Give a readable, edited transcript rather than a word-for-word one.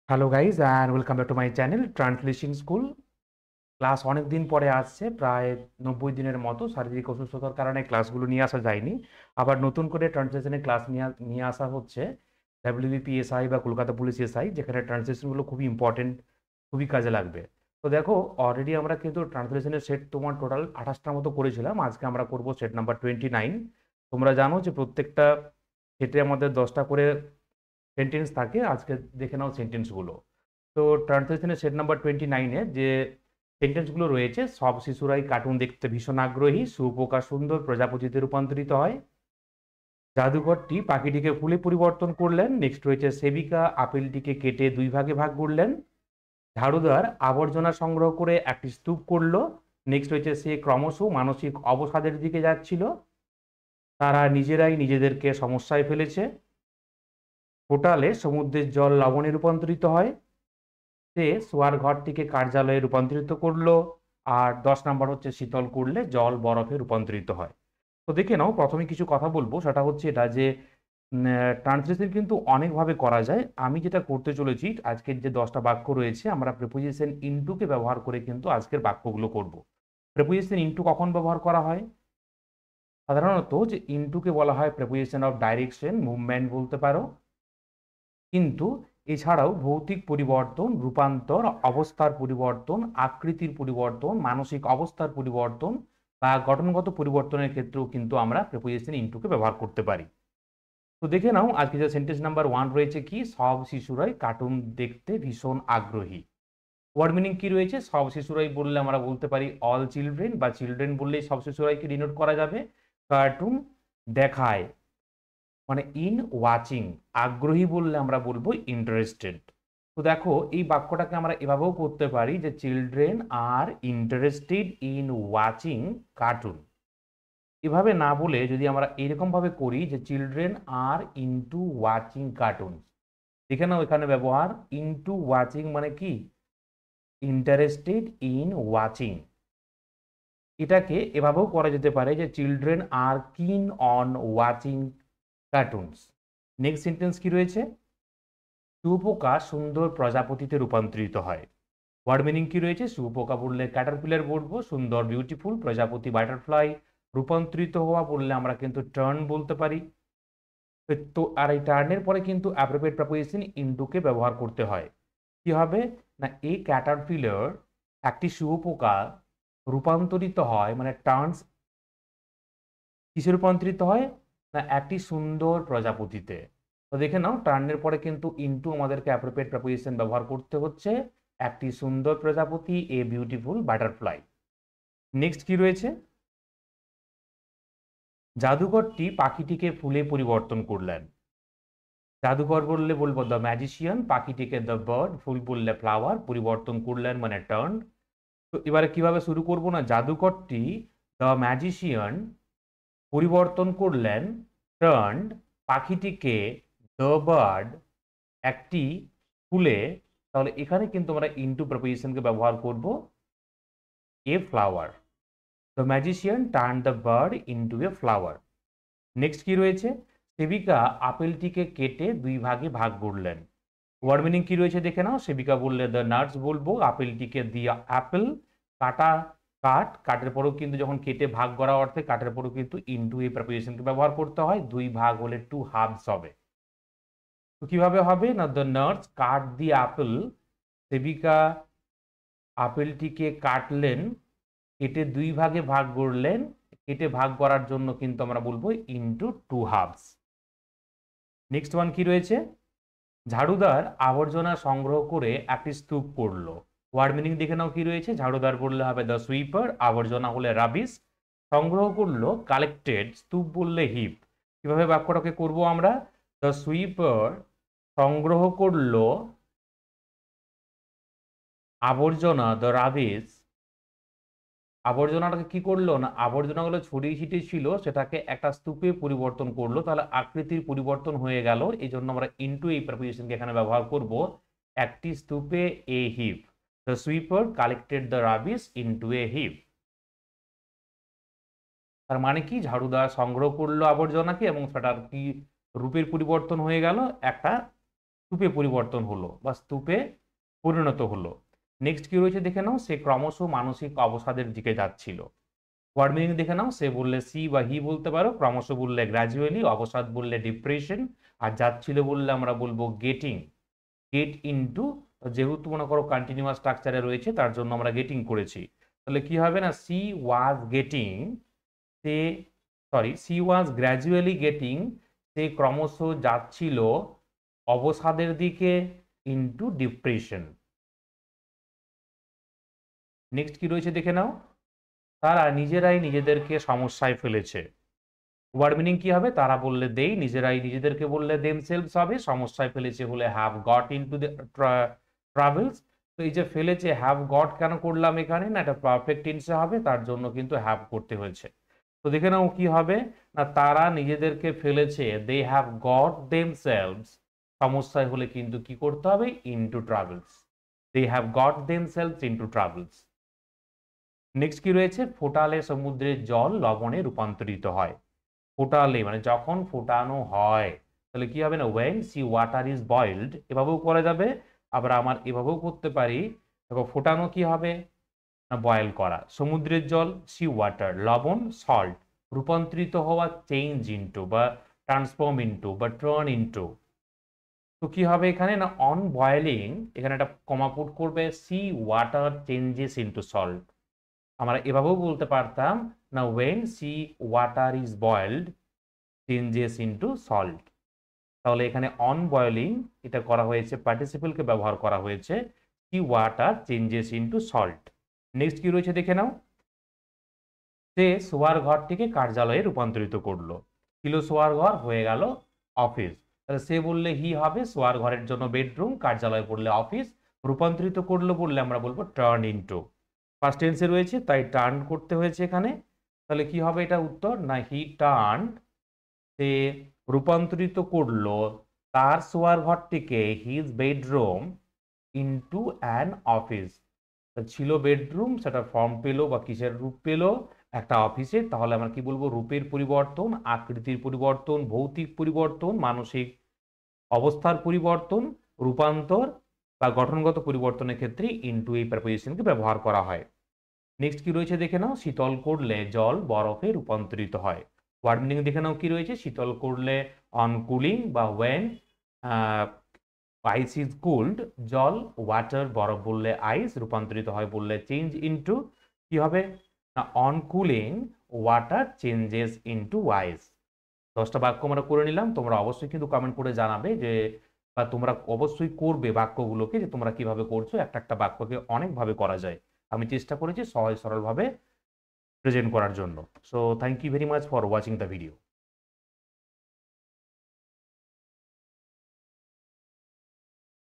Hello guys and welcome back to my channel translation school. Class অনেক দিন পরে আসছে, প্রায় 90 দিনের মতো। শারীরিক অসুস্থতার কারণে ক্লাসগুলো নিয়ে আসা যায়নি। আবার নতুন করে ট্রান্সলেশনের ক্লাস নিয়ে নিয়ে আসা হচ্ছে ডাব্লিউবিপিএসআই বা কলকাতা পুলিশ এসআই, যেখানে ট্রান্সলেশনগুলো খুবই ইম্পর্টেন্ট, খুবই কাজে লাগবে। তো দেখো, অলরেডি আমরা কিন্তু ট্রান্সলেশনের সেট তোমার টোটাল 28টার মতো করেছিলাম। আজকে আমরা করব সেট নাম্বার 29। তোমরা জানো যে প্রত্যেকটা সেটে আমাদের 10টা করে সেন্টেন্স থাকে। আজকে দেখে নাও সেন্টেন্সগুলো। তো ট্রান্সলেশনের সেট নাম্বার 29-এ যে সেন্টেন্সগুলো রয়েছে: সব শিশুরাই কার্টুন দেখতে ভীষণ আগ্রহী, শুঁয়োপোকা সুন্দর প্রজাপতিতে রূপান্তরিত হয়, জাদুকরটি পাখিটিকে ফুলে পরিবর্তন করলেন। নেক্সট রয়েছে সেবিকা আপেলটিকে কেটে দুই ভাগে ভাগ করলেন, ঝাড়ুদার আবর্জনা সংগ্রহ করে একটি স্তূপ করলো। নেক্সট রয়েছে সে ক্রমশ মানসিক অবসাদের দিকে যাচ্ছিল, তারা নিজেরাই নিজেদেরকে সমস্যায় ফেলেছে, ফোটালে সমুদ্রের জল লবণে রূপান্তরিত হয়, সে শোয়ার ঘরটিকে কার্যালয়ে রূপান্তরিত করলো। আর 10 নম্বর হচ্ছে শীতল করলে জল বরফে রূপান্তরিত হয়। তো দেখে নাও, প্রথমে কিছু কথা বলবো, সেটা হচ্ছে এটা যে ট্রান্সলেশন কিন্তু অনেকভাবে করা যায়। আমি যেটা করতে চলেছি, আজকের যে 10টা বাক্য রয়েছে, আমরা প্রিপোজিশন ইনটুকে ব্যবহার করে কিন্তু আজকের বাক্যগুলো করব। প্রিপোজিশন ইনটু কখন ব্যবহার করা হয়? সাধারণত যে ইনটুকে বলা হয় প্রিপোজিশন অফ ডাইরেকশন, মুভমেন্ট বলতে পারো। কিন্তু এছাড়াও ভৌতিক পরিবর্তন, রূপান্তর, অবস্থার পরিবর্তন, আকৃতির পরিবর্তন, মানসিক অবস্থার পরিবর্তন বা গঠনগত পরিবর্তনের ক্ষেত্রেও কিন্তু আমরা প্রিপোজিশন ইনটুকে ব্যবহার করতে পারি। তো দেখে নাও, আজকে যে সেন্টেন্স নাম্বার 1 রয়েছে কি, সব শিশুরাই কার্টুন দেখতে ভীষণ আগ্রহী। ওয়ার্ড মিনিং কি রয়েছে? সব শিশুরাই বললে আমরা বলতে পারি অল চিলড্রেন, বা চিলড্রেন বললেই সব শিশুরাইকে ডিনোট করা যাবে। কার্টুন দেখায় মানে ইন ওয়াচিং, আগ্রহী বললে আমরা বলবো ইন্টারেস্টেড। তো দেখো, এই বাক্যটাকে আমরা এভাবেও করতে পারি যে children are interested in watching cartoon. এভাবে না বলে যদি আমরা এরকম ভাবে করি যে children are into watching cartoon, দেখে নাও এখানে ব্যবহার ইনটু ওয়াচিং মানে কি, ইন্টারেস্টেড ইন ওয়াচিং। এটাকে এভাবেও করা যেতে পারে যে চিলড্রেন আর কিন on watching cartoons. Next sentence কি রয়েছে? শুঁয়োপোকা সুন্দর প্রজাপতিতে রূপান্তরিত হয়। ওয়ার্ড মিনিং কি রয়েছে? শুঁয়োপোকা বললে ক্যাটারপিলার বলবো, সুন্দর বিউটিফুল, প্রজাপতি বাটারফ্লাই, রূপান্তরিত হওয়া বললে আমরা কিন্তু টার্ন বলতে পারি। তো আর এই টার্নের পরে কিন্তু অ্যাপ্রোপ্রিয়েট প্রিপোজিশন ইনটুকে ব্যবহার করতে হয়। কি হবে না, এই ক্যাটারপিলার, একটি শুঁয়োপোকা রূপান্তরিত হয় মানে টার্নস, কিসে রূপান্তরিত হয় না, একটি সুন্দর প্রজাপতিতে। তো দেখে নাও, টার্নের পরে কিন্তু ইনটু আমাদেরকে অ্যাপ্রোপ্রিয়েট প্রিপোজিশন ব্যবহার করতে হচ্ছে, একটি সুন্দর প্রজাপতি, এ বিউটিফুল বাটারফ্লাই। নেক্সট কি রয়েছে? জাদুকরটি পাখিটিকে ফুলে পরিবর্তন করলেন। জাদুকর বললে বলবো দ্য ম্যাজিশিয়ান, পাখিটিকে দ্য বার্ড, ফুল বললে ফ্লাওয়ার, পরিবর্তন করলেন মানে টার্ন। তো এবারে কিভাবে শুরু করব না, জাদুকরটি দ্য ম্যাজিশিয়ান পরিবর্তন করলেন, টার্নড পাখিটিকে, দ্য বার্ড একটি ফুলে। তাহলে এখানে কিন্তু আমরা ইনটু প্রিপোজিশনকে ব্যবহার করব, a flower. The magician turn the bird into a flower. Next কি রয়েছে? সেবিকা আপেলটিকে কেটে দুই ভাগে ভাগ করলেন। ওয়ার্ড মিনিং কি রয়েছে দেখে নাও। সেবিকা বললে দ্য নাটস বলবো, আপেলটিকে দি অ্যাপেল, কাটা, কাট, কাটের পরেও কিন্তু যখন কেটে ভাগ করা অর্থে কাটের পরেও কিন্তু ইনটু এই প্রিপোজিশনকে ব্যবহার করতে হয়, দুই ভাগ হলে টু হাফস হবে। তো কিভাবে হবে না, the nurse cut the apple, সেবিকা আপেলটিকে কাটলেন, কেটে দুই ভাগে ভাগ করলেন। কেটে ভাগ করার জন্য কিন্তু আমরা বলবো ইনটু টু হাফস। নেক্সট ওয়ান কি রয়েছে? ঝাড়ুদার আবর্জনা সংগ্রহ করে একটি স্তূপ করলো। ওয়ার্ড মিনিং দেখে নাও কি রয়েছে। ঝাড়ুদার বললে হবে দ্য সুইপার, আবর্জনা হলে রাবিশ, সংগ্রহ করলো কালেক্টেড, স্তূপ বললে হিপ। কিভাবে বাক্যটাকে করব আমরা? দ্য সুইপার সংগ্রহ করলো আবর্জনা, দ্য রাবিশ, আবর্জনাটাকে কি করলো না, আবর্জনাগুলো ছড়িয়ে ছিটিয়ে ছিল সেটাকে একটা স্তূপে পরিবর্তন করলো, তাহলে আকৃতির পরিবর্তন হয়ে গেল। এই জন্য আমরা ইনটু এই প্রিপোজিশনকে এখানে ব্যবহার করব, একটি স্তূপে, a heap. The sweeper collected the rubbish into a heap. তার মানে কি, ঝাড়ুদার সংগ্রহ করলো আবর্জনাকে এবং সেটার কি রূপের পরিবর্তন হয়ে গেল, একটা স্তূপে পরিবর্তন হলো বা স্তূপে পরিণত হলো। নেক্সট কি রয়েছে দেখে নাও, সে ক্রমশ মানসিক অবসাদের দিকে যাচ্ছিল। ওয়ার্ড মিনিং দেখে নাও, সে বললে সি বা হি বলতে পারো, ক্রমশ বললে গ্র্যাজুয়ালি, অবসাদ বললে ডিপ্রেশন, আর যাচ্ছিল বললে আমরা বলবো গেটিং। গেট ইনটু, যেহেতু মনে করো কন্টিনিউয়াস স্ট্রাকচারে রয়েছে তার জন্য আমরা গেটিং করেছি, তাহলে কি হবে না, সি ওয়াজ গেটিং, সে সি ওয়াজ গ্র্যাজুয়ালি গেটিং, সে ক্রমশ যাচ্ছিল অবসাদের দিকে, ইনটু ডিপ্রেশন। নেক্সট কি রয়েছে দেখে নাও, তারা নিজেরাই নিজেদেরকে সমস্যায় ফেলেছে। ওয়ার্ড মিনিং কি হবে, তারা বললে দেই, নিজেরাই নিজেদেরকে বললে দেমসেলভস হবে, সমস্যায় ফেলেছে হলে have got into the travels. তো এই যে ফেলেছে, হ্যাভ গট কেন করলাম এখানে না, এটা পারফেক্ট টেন্সে হবে, তার জন্য কিন্তু হ্যাভ করতে হয়েছে। তো দেখে নাও কি হবে না, তারা নিজেদেরকে ফেলেছে, দে হ্যাভ গট দেমসেলভস, সমস্যায় হলে কিন্তু কি করতে হবে, into travels, they have got themselves into travels. Next কি রয়েছে, ফোটালে সমুদ্রের জল লবণে রূপান্তরিত হয়। ফোটালে মানে যখন ফোটানো হয়, তাহলে কি হবে না, when sea water is boiled, এভাবেও করা যাবে, আবার আমার এভাবেও করতে পারি। দেখো ফোটানো কি হবে না, বয়েল করা, সমুদ্রের জল সি ওয়াটার, লবণ সল্ট, রূপান্তরিত হওয়া চেঞ্জ ইনটু বা ট্রান্সফর্ম ইনটু বা টার্ন ইনটু। তো কি হবে এখানে না, অন বয়েলিং, এখানে একটা কমা পুট করবে, sea water changes into salt. আমরা এভাবেও বলতে পারতাম না, when sea water is boiled changes into salt. তাহলে এখানে অন বয়েলিং এটা করা হয়েছে, পার্টিসিপলকে ব্যবহার করা হয়েছে, sea water changes into salt. Next কি রয়েছে দেখে নাও, সে শোয়ার ঘরটিকে কার্যালয়ে রূপান্তরিত করলো, ছিল শোয়ার ঘর হয়ে গেল অফিস। তাহলে সে বললে হি হবে, শোয়ার ঘরের জন্য বেডরুম, কার্যালয় বললে অফিস, রূপান্তরিত করলো বললে আমরা বলবো টার্ন ইনটু। ফার্স্ট টেন্সে রয়েছে তাই টার্ন করতে হয়েছে এখানে। তাহলে কি হবে এটা উত্তর না, হি টার্ন, সে রূপান্তরিত করলো তার শোয়ার ঘরটিকে, his bedroom into an office. ছিল বেডরুম, সেটা ফর্ম পেলো বা কিসের রূপ পেলো, একটা অফিসে। তাহলে আমরা কি বলবো, রূপের পরিবর্তন, আকৃতির পরিবর্তন, ভৌতিক পরিবর্তন, মানসিক অবস্থার পরিবর্তন, রূপান্তর বা গঠনগত পরিবর্তনের ক্ষেত্রে ইনটু এই প্রেপোজিশনকে ব্যবহার করা হয়। নেক্সট কি রয়েছে দেখে নাও, শীতল করলে জল বরফে রূপান্তরিত হয়। ওয়ার্ড মিনিং দেখে নাও কি রয়েছে, শীতল করলে অন কুলিং বা ওয়েন আইস ইজ কুলড, জল ওয়াটার, বরফ বললে আইস, রূপান্তরিত হয় বললে চেঞ্জ ইনটু, কি হবে না, on cooling water changes into ice. 10টা বাক্য আমরা করে নিলাম, তোমরা অবশ্যই কিন্তু কমেন্ট করে জানাবে যে, বা তোমরা অবশ্যই করবে বাক্যগুলোকে, যে তোমরা কিভাবে করছো, একটা একটা বাক্যকে অনেকভাবে করা যায়। আমি চেষ্টা করেছি সহজ সরলভাবে প্রেজেন্ট করার জন্য। So thank you very much for watching the video.